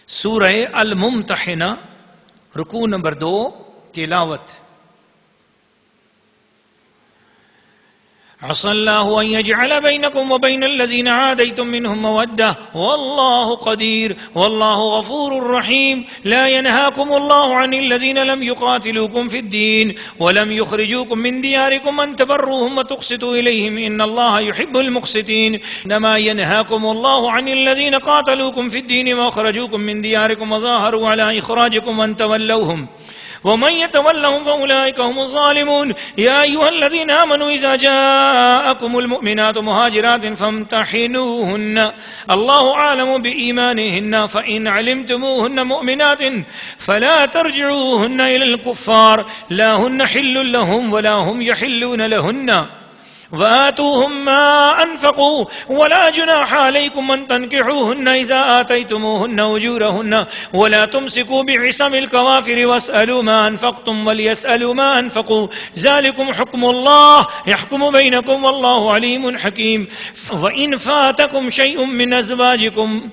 سورہ الممتحنہ رکوع نمبر 2 تلاوت. عسى الله أن يجعل بينكم وبين الذين عاديتم منهم مودة والله قدير والله غفور رحيم. لا ينهاكم الله عن الذين لم يقاتلوكم في الدين ولم يخرجوكم من دياركم أن تبروهم وتقسطوا إليهم إن الله يحب المقسطين. إنما ينهاكم الله عن الذين قاتلوكم في الدين وأخرجوكم من دياركم وظاهروا على إخراجكم أن تولوهم ومن يتولهم فأولئك هم الظالمون. يا أيها الذين آمنوا إذا جاءكم المؤمنات مهاجرات فامتحنوهن الله أعلم بإيمانهن فإن علمتموهن مؤمنات فلا ترجعوهن إلى الكفار لا هن حل لهم ولا هم يحلون لهن وآتوهم ما أنفقوا ولا جناح عليكم أن تنكحوهن إذا آتيتموهن أجورهن ولا تمسكوا بعصم الكوافر واسألوا ما أنفقتم وليسألوا ما أنفقوا ذلكم حكم الله يحكم بينكم والله عليم حكيم. وإن فاتكم شيء من أزواجكم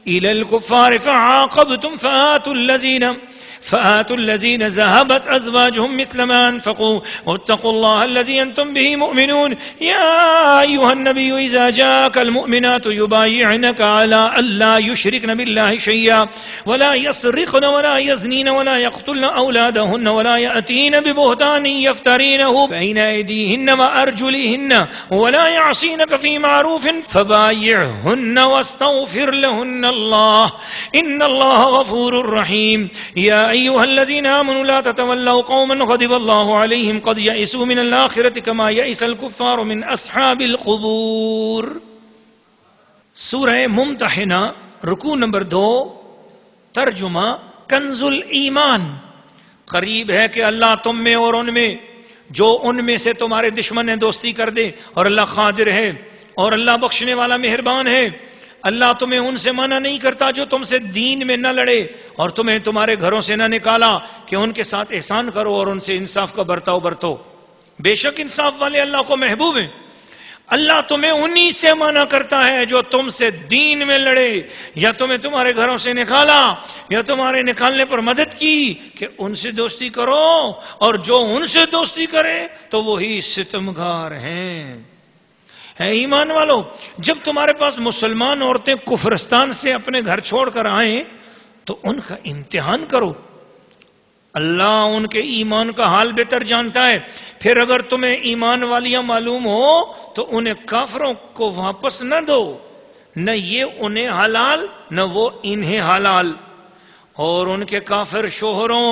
إلى الكفار فعاقبتم فآتوا الذين ذهبت أزواجهم مثل ما أنفقوا واتقوا الله الذي أنتم به مؤمنون. يا أيها النبي إذا جاءك المؤمنات يبايعنك على ألا يشركن بالله شيئا ولا يسرقن ولا يزنين ولا يقتلن أولادهن ولا يأتين ببهتان يفترينه بين أيديهن وأرجلهن ولا يعصينك في معروف فبايعهن واستغفر لهن الله إن الله غفور رحيم. يا أيها الذين آمنوا لا تتولوا قوما غضب الله عليهم قد يئسوا من الآخرة كما يئس الكفار من أصحاب القبور. سورہ ممتحنہ رکوع نمبر 2 ترجمہ کنز الایمان. قریب ہے کہ اللہ تم میں اور ان میں جو ان میں سے تمہارے دشمن ہیں دوستی کر دے اور اللہ قادر ہے اور اللہ بخشنے والا مہربان ہے. اللہ تمہیں ان سے منع نہیں کرتا جو تم سے دین میں نہ لڑے اور تمہیں تمہارے گھروں سے نہ نکالا کہ ان کے ساتھ احسان کرو اور ان سے انصاف کا برتاؤ برتو. بے شک انصاف والے اللہ کو محبوب ہیں. اللہ تمہیں انہی سے منع کرتا ہے جو تم سے دین میں لڑے یا تمہیں تمہارے گھروں سے نکالا یا تمہارے نکالنے پر مدد کی کہ ان سے دوستی کرو اور جو ان سے دوستی کرے تو وہی ستمگار ہیں. اے ایمان والو، جب تمہارے پاس مسلمان عورتیں کفرستان سے اپنے گھر چھوڑ کر آئیں تو ان کا امتحان کرو. اللہ ان کے ایمان کا حال بہتر جانتا ہے. پھر اگر تمہیں ایمان والیاں معلوم ہو تو انہیں کافروں کو واپس نہ دو، نہ یہ انہیں حلال نہ وہ انہیں حلال، اور ان کے کافر شوہروں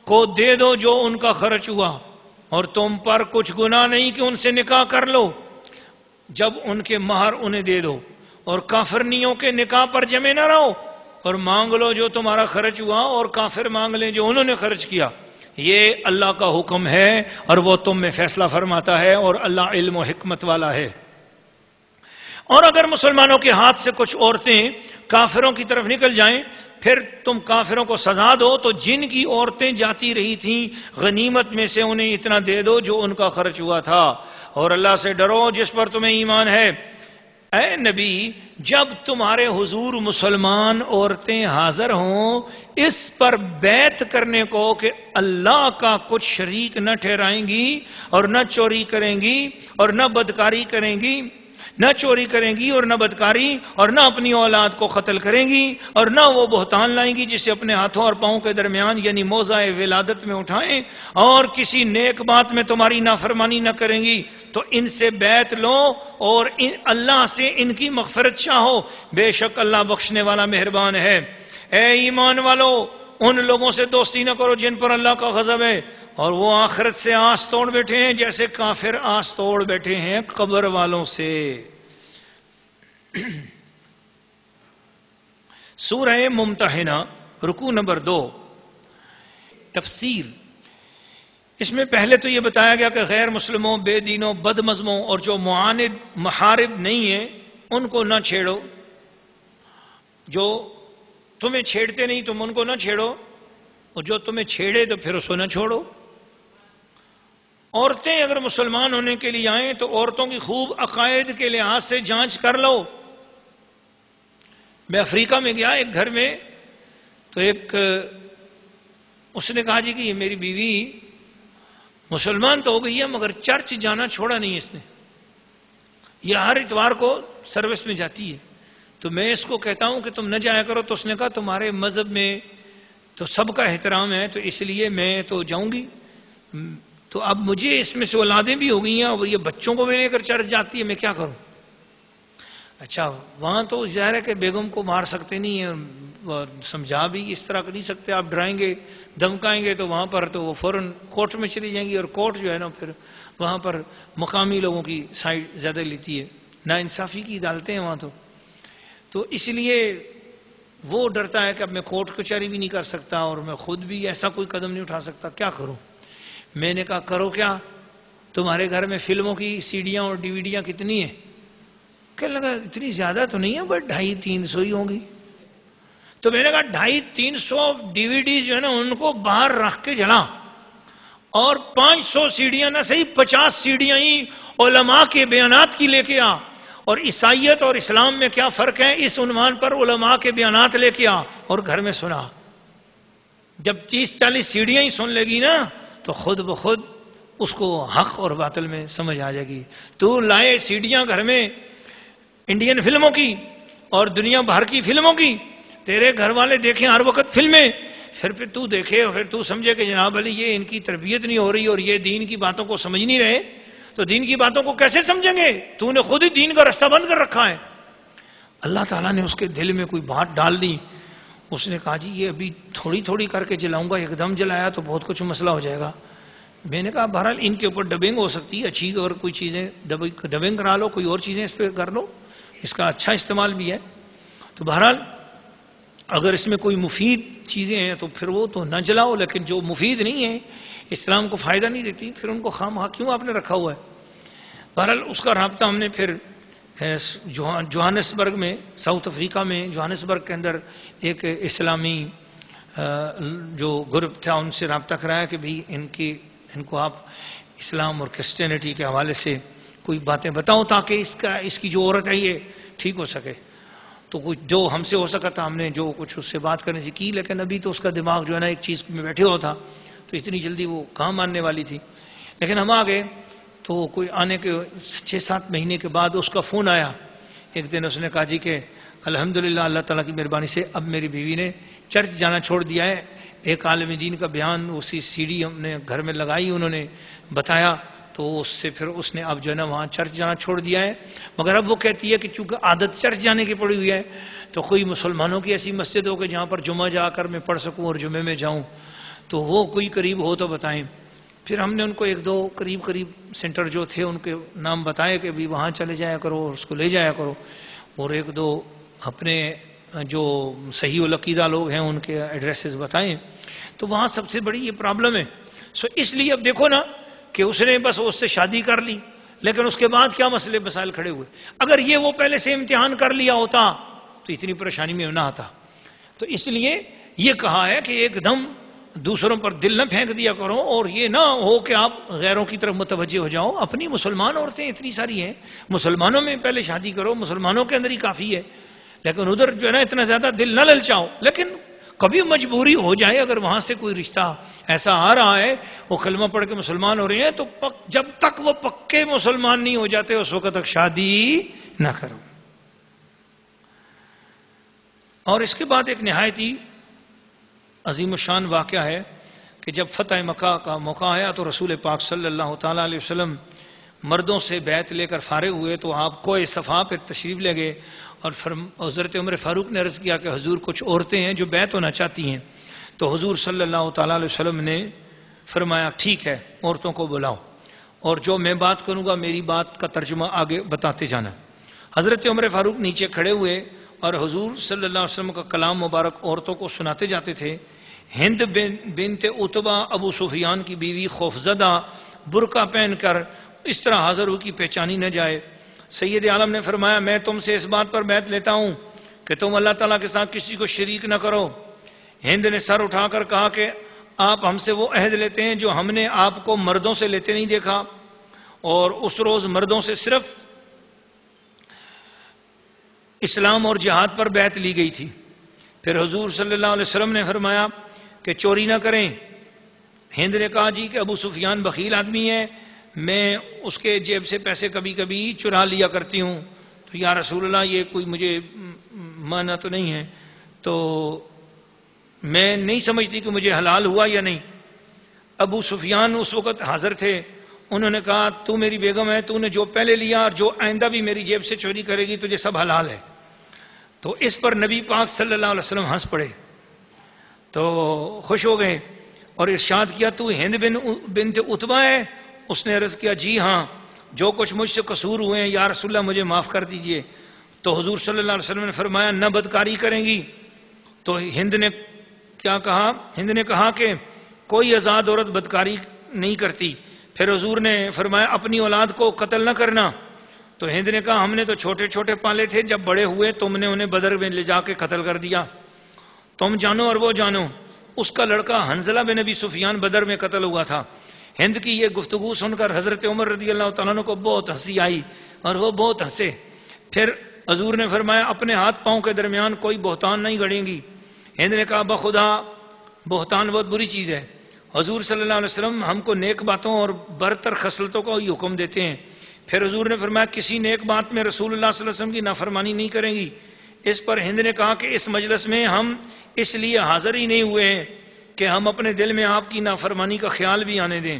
کو دے دو جو ان کا خرچ ہوا، اور تم پر کچھ گناہ نہیں کہ ان سے نکاح کر لو جب ان کے مہر انہیں دے دو، اور کافرنیوں کے نکاح پر جمے نہ رہو اور مانگ لو جو تمہارا خرچ ہوا اور کافر مانگ لیں جو انہوں نے خرچ کیا. یہ اللہ کا حکم ہے اور وہ تم میں فیصلہ فرماتا ہے اور اللہ علم و حکمت والا ہے. اور اگر مسلمانوں کے ہاتھ سے کچھ عورتیں کافروں کی طرف نکل جائیں پھر تم کافروں کو سزا دو تو جن کی عورتیں جاتی رہی تھیں غنیمت میں سے انہیں اتنا دے دو جو ان کا خرچ ہوا تھا، اور اللہ سے ڈرو جس پر تمہیں ایمان ہے. اے نبی، جب تمہارے حضور مسلمان عورتیں حاضر ہوں اس پر بیعت کرنے کو کہ اللہ کا کچھ شریک نہ ٹھہرائیں گی اور نہ چوری کریں گی اور نہ بدکاری کریں گی، نہ چوری کریں گی اور نہ بدکاری اور نہ اپنی اولاد کو قتل کریں گی اور نہ وہ بہتان لائیں گی جسے اپنے ہاتھوں اور پاؤں کے درمیان یعنی موضع ولادت میں اٹھائیں، اور کسی نیک بات میں تمہاری نافرمانی نہ کریں گی تو ان سے بیعت لو اور اللہ سے ان کی مغفرت چاہو، بے شک اللہ بخشنے والا مہربان ہے. اے ایمان والو، ان لوگوں سے دوستی نہ کرو جن پر اللہ کا غضب ہے اور وہ آخرت سے آس توڑ بیٹھے ہیں جیسے کافر آس توڑ بیٹھے ہیں قبر والوں سے. سورہ ممتحنہ رکوع نمبر 2 تفسیر. اس میں پہلے تو یہ بتایا گیا کہ غیر مسلموں، بے دینوں، بد مذہبوں اور جو معاند محارب نہیں ہیں ان کو نہ چھیڑو. جو تمہیں چھیڑتے نہیں تم ان کو نہ چھیڑو، اور جو تمہیں چھیڑے تو پھر اس کو نہ چھوڑو. عورتیں اگر مسلمان ہونے کے لیے آئیں تو عورتوں کی خوب عقائد کے لحاظ سے جانچ کر لو. میں افریقہ میں گیا، ایک گھر میں تو ایک اس نے کہا جی کہ یہ میری بیوی مسلمان تو ہو گئی ہے مگر چرچ جانا چھوڑا نہیں اس نے، یہ ہر اتوار کو سروس میں جاتی ہے، تو میں اس کو کہتا ہوں کہ تم نہ جایا کرو، تو اس نے کہا تمہارے مذہب میں تو سب کا احترام ہے تو اس لیے میں تو جاؤں گی، تو اب مجھے اس میں سے اولادیں بھی ہو گئی ہیں اور یہ بچوں کو بھی لے کر چرچ جاتی ہے، میں کیا کروں؟ اچھا وہاں تو ظاہر ہے کہ بیگم کو مار سکتے نہیں ہیں اور سمجھا بھی اس طرح نہیں سکتے، آپ ڈرائیں گے دھمکائیں گے تو وہاں پر تو وہ فوراً کورٹ میں چلی جائیں گی، اور کورٹ جو ہے نا پھر وہاں پر مقامی لوگوں کی سائڈ زیادہ لیتی ہے، نا انصافی کی عدالتیں ہیں وہاں تو اس لیے وہ ڈرتا ہے کہ اب میں کورٹ کچہری بھی نہیں کر سکتا اور میں خود بھی ایسا کوئی قدم نہیں اٹھا سکتا، کیا کروں؟ میں نے کہا کرو کیا، تمہارے گھر میں فلموں کی سیڈیاں اور ڈی وی ڈیاں کتنی ہیں؟ کہنے لگا اتنی زیادہ تو نہیں ہے، بس 250-300 ہی ہوں گی۔ تو میں نے کہا 250-300 ڈی وی ڈیز جو ہے نا ان کو باہر رکھ کے جلا، اور 500 سیڑیاں نہ صحیح 50 سیڑیاں ہی علماء کے بیانات کی لے کے آ، اور عیسائیت اور اسلام میں کیا فرق ہے اس عنوان پر علماء کے بیانات لے کے آ اور گھر میں سنا۔ جب 30-40 سیڑیاں ہی سن لے گی نا تو خود بخود اس کو حق اور باطل میں سمجھ آ جائے گی۔ تو لائے سیڑیاں گھر میں انڈین فلموں کی اور دنیا بھر کی فلموں کی، تیرے گھر والے دیکھیں ہر وقت فلمیں، پھر تو دیکھے اور پھر تو سمجھے کہ جناب علی یہ ان کی تربیت نہیں ہو رہی اور یہ دین کی باتوں کو سمجھ نہیں رہے، تو دین کی باتوں کو کیسے سمجھیں گے؟ تو نے خود ہی دین کا رستہ بند کر رکھا ہے۔ اللہ تعالیٰ نے اس کے دل میں کوئی بات ڈال دی، اس نے کہا جی یہ ابھی تھوڑی تھوڑی کر کے جلاؤں گا، ایک دم جلایا تو بہت کچھ مسئلہ ہو جائے گا۔ میں نے کہا بہرحال ان کے اوپر ڈبنگ ہو سکتی ہے اچھی، اور کوئی چیزیں ڈبنگ کرا لو، کوئی اور چیزیں اس پہ کر لو، اس کا اچھا استعمال بھی ہے۔ تو بہرحال اگر اس میں کوئی مفید چیزیں ہیں تو پھر وہ تو نہ جلاؤ، لیکن جو مفید نہیں ہے اسلام کو فائدہ نہیں دیتی پھر ان کو خام خواہ کیوں آپ نے رکھا ہوا ہے؟ بہرحال اس کا رابطہ ہم نے پھر جوہانسبرگ میں، ساؤتھ افریقہ میں جوہانسبرگ کے اندر ایک اسلامی جو گروپ تھا ان سے رابطہ کرایا کہ بھئی ان کو آپ اسلام اور کرسچینٹی کے حوالے سے کوئی باتیں بتاؤ تاکہ اس کی جو عورت ہے یہ ٹھیک ہو سکے۔ تو کچھ جو ہم سے ہو سکا تھا ہم نے جو کچھ اس سے بات کرنے سے کی، لیکن ابھی تو اس کا دماغ جو ہے نا ایک چیز میں بیٹھے ہوا تھا، تو اتنی جلدی وہ کہاں ماننے والی تھی۔ لیکن ہم آ گئے تو کوئی آنے کے 6-7 مہینے کے بعد اس کا فون آیا۔ ایک دن اس نے کہا جی کہ الحمدللہ اللہ تعالیٰ کی مہربانی سے اب میری بیوی نے چرچ جانا چھوڑ دیا ہے۔ ایک عالم دین کا بیان اسی سی ڈی ہم نے گھر میں لگائی، انہوں نے بتایا، تو اس سے پھر اس نے اب جو ہے نا وہاں چرچ جانا چھوڑ دیا ہے۔ مگر اب وہ کہتی ہے کہ چونکہ عادت چرچ جانے کی پڑی ہوئی ہے تو کوئی مسلمانوں کی ایسی مسجد ہو کہ جہاں پر جمعہ جا کر میں پڑھ سکوں اور جمعے میں جاؤں، تو وہ کوئی قریب ہو تو بتائیں۔ پھر ہم نے ان کو 1-2 قریب سینٹر جو تھے ان کے نام بتائے کہ بھی وہاں چلے جایا کرو اور اس کو لے جایا کرو، اور 1-2 اپنے جو صحیح العقیدہ لوگ ہیں ان کے ایڈریسز بتائیں۔ تو وہاں سب سے بڑی یہ پرابلم ہے۔ سو اس لیے اب دیکھو نا کہ اس نے بس اس سے شادی کر لی، لیکن اس کے بعد کیا مسئلے مسائل کھڑے ہوئے۔ اگر یہ وہ پہلے سے امتحان کر لیا ہوتا تو اتنی پریشانی میں نہ آتا۔ تو اس لیے یہ کہا ہے کہ ایک دم دوسروں پر دل نہ پھینک دیا کرو، اور یہ نہ ہو کہ آپ غیروں کی طرف متوجہ ہو جاؤ۔ اپنی مسلمان عورتیں اتنی ساری ہیں، مسلمانوں میں پہلے شادی کرو، مسلمانوں کے اندر ہی کافی ہے، لیکن ادھر جو ہے نا اتنا زیادہ دل نہ للچاؤ۔ لیکن کبھی مجبوری ہو جائے، اگر وہاں سے کوئی رشتہ ایسا آ رہا ہے، وہ کلمہ پڑھ کے مسلمان ہو رہے ہیں، تو جب تک وہ پکے مسلمان نہیں ہو جاتے اس وقت تک شادی نہ کرو۔ اور اس کے بعد ایک نہایت ہی عظیم الشان واقعہ ہے کہ جب فتح مکہ کا موقع آیا تو رسول پاک صلی اللہ تعالیٰ علیہ وسلم مردوں سے بیعت لے کر فارغ ہوئے، تو آپ کوہ صفا پہ تشریف لے گئے، اور حضرت عمر فاروق نے عرض کیا کہ حضور کچھ عورتیں ہیں جو بیعت ہونا چاہتی ہیں۔ تو حضور صلی اللہ تعالیٰ علیہ وسلم نے فرمایا ٹھیک ہے عورتوں کو بلاؤ، اور جو میں بات کروں گا میری بات کا ترجمہ آگے بتاتے جانا۔ حضرت عمر فاروق نیچے کھڑے ہوئے اور حضور صلی اللہ علیہ وسلم کا کلام مبارک عورتوں کو سناتے جاتے تھے۔ ہند بنت عتبہ ابو سفیان کی بیوی خوفزدہ برقع پہن کر اس طرح حاضر ہو کہ پہچانی نہ جائے۔ سید عالم نے فرمایا میں تم سے اس بات پر بیعت لیتا ہوں کہ تم اللہ تعالیٰ کے ساتھ کسی کو شریک نہ کرو۔ ہند نے سر اٹھا کر کہا کہ آپ ہم سے وہ عہد لیتے ہیں جو ہم نے آپ کو مردوں سے لیتے نہیں دیکھا، اور اس روز مردوں سے صرف اسلام اور جہاد پر بیعت لی گئی تھی۔ پھر حضور صلی اللہ علیہ وسلم نے فرمایا کہ چوری نہ کریں. ہند نے کہا جی کہ ابو سفیان بخیل آدمی ہے، میں اس کے جیب سے پیسے کبھی کبھی چرا لیا کرتی ہوں، تو یا رسول اللہ یہ کوئی مجھے مانا تو نہیں ہے، تو میں نہیں سمجھتی کہ مجھے حلال ہوا یا نہیں. ابو سفیان اس وقت حاضر تھے، انہوں نے کہا تو میری بیگم ہے، تو نے جو پہلے لیا اور جو آئندہ بھی میری جیب سے چوری کرے گی تجھے سب حلال ہے. تو اس پر نبی پاک صلی اللہ علیہ وسلم ہنس پڑے، تو خوش ہو گئے اور ارشاد کیا تو ہند بنت عتبہ ہے؟ اس نے عرض کیا جی ہاں، جو کچھ مجھ سے قصور ہوئے ہیں یا رسول اللہ مجھے معاف کر دیجئے. تو حضور صلی اللہ علیہ وسلم نے فرمایا نہ بدکاری کریں گی. تو ہند نے کیا کہا؟ ہند نے کہا کہ کوئی آزاد عورت بدکاری نہیں کرتی. پھر حضور نے فرمایا اپنی اولاد کو قتل نہ کرنا. تو ہند نے کہا ہم نے تو چھوٹے چھوٹے پالے تھے، جب بڑے ہوئے تم نے انہیں بدر میں لے جا کے قتل کر دیا. تم جانو اور وہ جانو. اس کا لڑکا حنظلہ بن ابی سفیان بدر میں قتل ہوا تھا. ہند کی یہ گفتگو سن کر حضرت عمر رضی اللہ تعالیٰ عنہ کو بہت ہنسی آئی اور وہ بہت ہنسے. پھر حضور نے فرمایا اپنے ہاتھ پاؤں کے درمیان کوئی بہتان نہیں گڑیں گی. ہند نے کہا بخدا بہتان بہت بری چیز ہے. حضور صلی اللہ علیہ وسلم ہم کو نیک باتوں اور برتر خصلتوں کا ہی حکم دیتے ہیں. پھر حضور نے فرمایا کسی نیک بات میں رسول اللہ صلی اللہ علیہ وسلم کی نافرمانی نہیں کریں گی. اس پر ہند نے کہا کہ اس مجلس میں ہم اس لیے حاضر ہی نہیں ہوئے ہیں کہ ہم اپنے دل میں آپ کی نافرمانی کا خیال بھی آنے دیں.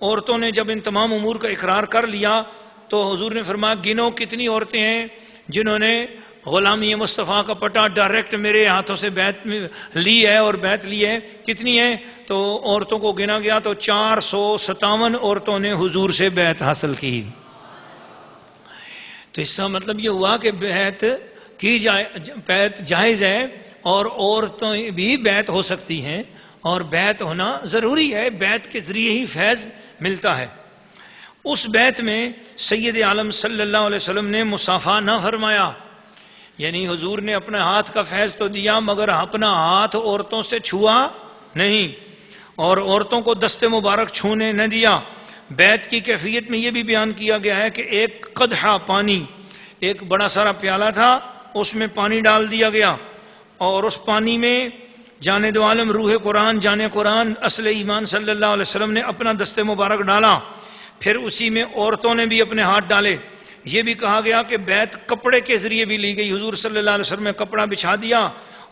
عورتوں نے جب ان تمام امور کا اقرار کر لیا تو حضور نے فرمایا گنو کتنی عورتیں ہیں جنہوں نے غلامی مصطفیٰ کا پٹا ڈائریکٹ میرے ہاتھوں سے بیعت لی ہے اور بیعت لی ہے. کتنی ہیں؟ تو عورتوں کو گنا گیا تو 457 عورتوں نے حضور سے بیعت حاصل کی. تو اس کا مطلب یہ ہوا کہ بیعت کی بیعت جائز ہے اور عورتیں بھی بیعت ہو سکتی ہیں اور بیعت ہونا ضروری ہے. بیعت کے ذریعے ہی فیض ملتا ہے. اس بیعت میں سید عالم صلی اللہ علیہ وسلم نے مصافحہ نہ فرمایا، یعنی حضور نے اپنے ہاتھ کا فیض تو دیا مگر اپنا ہاتھ عورتوں سے چھوا نہیں اور عورتوں کو دست مبارک چھونے نہ دیا. بیعت کی کیفیت میں یہ بھی بیان کیا گیا ہے کہ ایک قدحہ پانی، ایک بڑا سارا پیالہ تھا، اس میں پانی ڈال دیا گیا اور اس پانی میں جانے دو عالم روح قرآن جانے قرآن اصل ایمان صلی اللہ علیہ وسلم نے اپنا دست مبارک ڈالا. پھر اسی میں عورتوں نے بھی اپنے ہاتھ ڈالے. یہ بھی کہا گیا کہ بیعت کپڑے کے ذریعے بھی لی گئی. حضور صلی اللہ علیہ وسلم نے کپڑا بچھا دیا،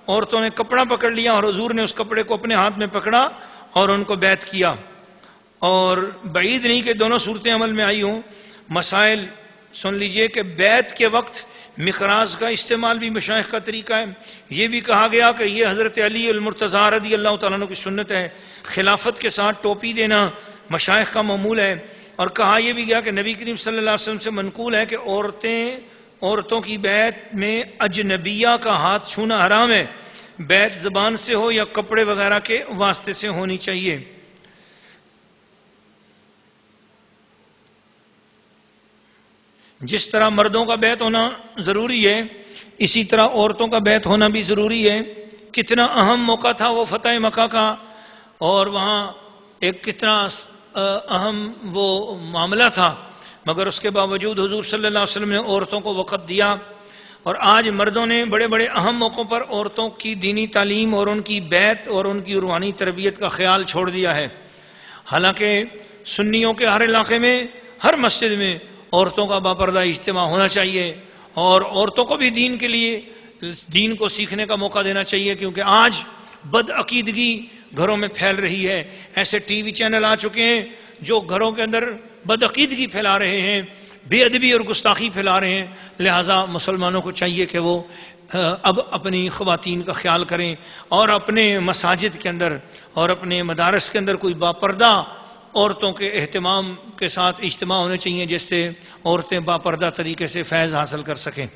عورتوں نے کپڑا پکڑ لیا اور حضور نے اس کپڑے کو اپنے ہاتھ میں پکڑا اور ان کو بیعت کیا. اور بعید نہیں کہ دونوں صورتیں عمل میں آئی ہوں. مسائل سن لیجئے کہ بیعت کے وقت مخراج کا استعمال بھی مشائخ کا طریقہ ہے. یہ بھی کہا گیا کہ یہ حضرت علی المرتضیٰ رضی اللہ تعالیٰ عنہ کی سنت ہے. خلافت کے ساتھ ٹوپی دینا مشائخ کا معمول ہے. اور کہا یہ بھی گیا کہ نبی کریم صلی اللہ علیہ وسلم سے منقول ہے کہ عورتوں کی بیعت میں اجنبیہ کا ہاتھ چھونا حرام ہے. بیعت زبان سے ہو یا کپڑے وغیرہ کے واسطے سے ہونی چاہیے. جس طرح مردوں کا بیعت ہونا ضروری ہے اسی طرح عورتوں کا بیعت ہونا بھی ضروری ہے. کتنا اہم موقع تھا وہ فتح مکہ کا، اور وہاں ایک کتنا اہم وہ معاملہ تھا، مگر اس کے باوجود حضور صلی اللہ علیہ وسلم نے عورتوں کو وقت دیا. اور آج مردوں نے بڑے بڑے اہم موقعوں پر عورتوں کی دینی تعلیم اور ان کی بیعت اور ان کی روحانی تربیت کا خیال چھوڑ دیا ہے. حالانکہ سنیوں کے ہر علاقے میں ہر مسجد میں عورتوں کا باپردہ اجتماع ہونا چاہیے اور عورتوں کو بھی دین کے لیے دین کو سیکھنے کا موقع دینا چاہیے، کیونکہ آج بد عقیدگی گھروں میں پھیل رہی ہے. ایسے ٹی وی چینل آ چکے ہیں جو گھروں کے اندر بد عقیدگی پھیلا رہے ہیں، بے ادبی اور گستاخی پھیلا رہے ہیں. لہٰذا مسلمانوں کو چاہیے کہ وہ اب اپنی خواتین کا خیال کریں اور اپنے مساجد کے اندر اور اپنے مدارس کے اندر کوئی باپردہ عورتوں کے اہتمام کے ساتھ اجتماع ہونے چاہیے جس سے عورتیں باپردہ طریقے سے فیض حاصل کر سکیں.